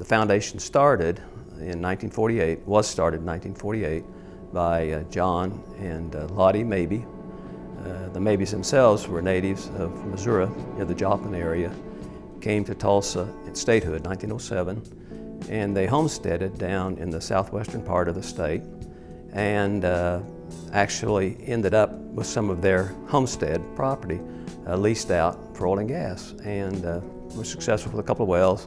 The foundation started in 1948, was started in 1948 by John and Lottie Mabee. The Mabees themselves were natives of Missouri, near the Joplin area, came to Tulsa in statehood, 1907, and they homesteaded down in the southwestern part of the state, and actually ended up with some of their homestead property leased out for oil and gas, and were successful with a couple of wells,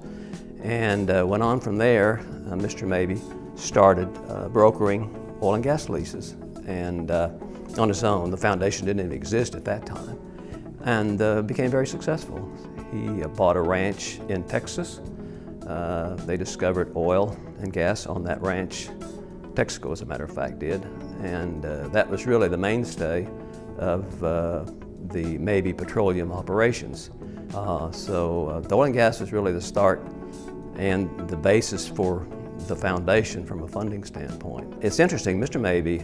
and went on from there. Mr. Mabee started brokering oil and gas leases, and on his own. The foundation didn't even exist at that time, and became very successful. He bought a ranch in Texas. They discovered oil and gas on that ranch. Texaco, as a matter of fact, did, and that was really the mainstay of the Mabee petroleum operations. So the oil and gas was really the start and the basis for the foundation from a funding standpoint. It's interesting, Mr. Mabee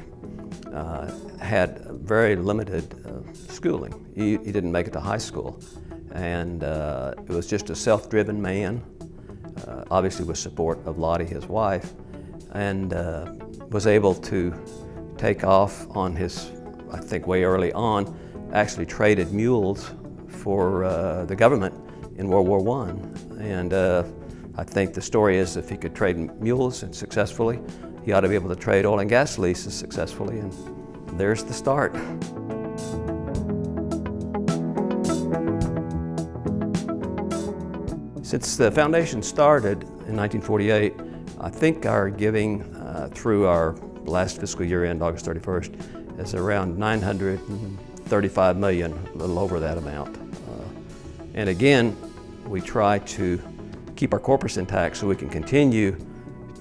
had very limited schooling. He didn't make it to high school, and it was just a self-driven man, obviously with support of Lottie, his wife, and was able to take off on his, I think way early on, actually traded mules for the government in World War I. And I think the story is if he could trade mules and successfully, he ought to be able to trade oil and gas leases successfully, and there's the start. Since the foundation started in 1948, I think our giving through our last fiscal year end, August 31st, is around $935 million, a little over that amount. And again, we try to keep our corpus intact so we can continue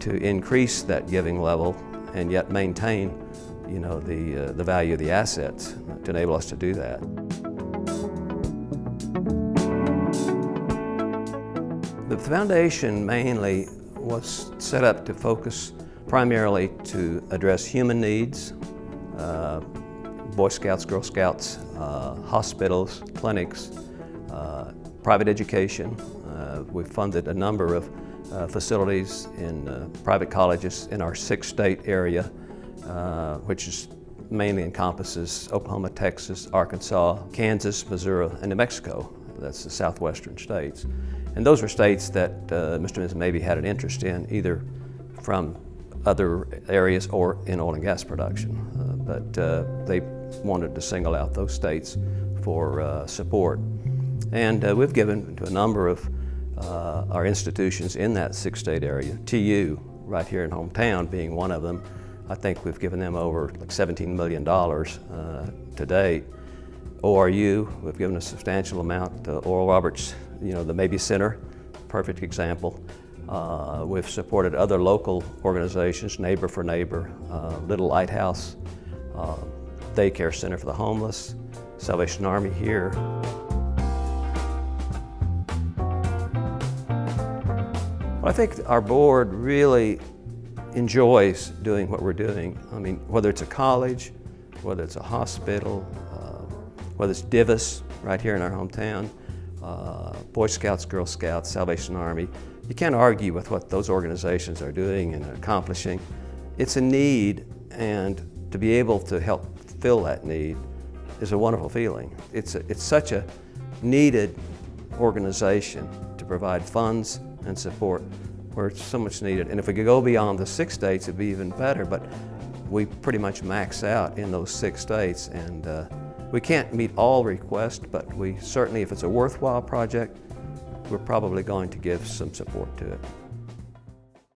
to increase that giving level and yet maintain, you know, the value of the assets to enable us to do that. The foundation mainly was set up to focus primarily to address human needs, Boy Scouts, Girl Scouts, hospitals, clinics, private education. We've funded a number of facilities in private colleges in our 6-state area, which is mainly encompasses Oklahoma, Texas, Arkansas, Kansas, Missouri, and New Mexico. That's the southwestern states. And those were states that Mr. and Mrs. Mabee had an interest in, either from other areas or in oil and gas production. But they wanted to single out those states for support. And we've given to a number of our institutions in that 6-state area, TU, right here in hometown being one of them. I think we've given them over like $17 million to date. ORU, we've given a substantial amount to Oral Roberts, you know, the Mabee Center, perfect example. We've supported other local organizations, Neighbor for Neighbor, Little Lighthouse, Daycare Center for the Homeless, Salvation Army here. I think our board really enjoys doing what we're doing. I mean, whether it's a college, whether it's a hospital, whether it's Divis right here in our hometown, Boy Scouts, Girl Scouts, Salvation Army, you can't argue with what those organizations are doing and accomplishing. It's a need, and to be able to help fill that need is a wonderful feeling. It's such a needed organization to provide funds and support where it's so much needed. And if we could go beyond the 6 states, it'd be even better, but we pretty much max out in those 6 states, and we can't meet all requests, but we certainly, if it's a worthwhile project, we're probably going to give some support to it.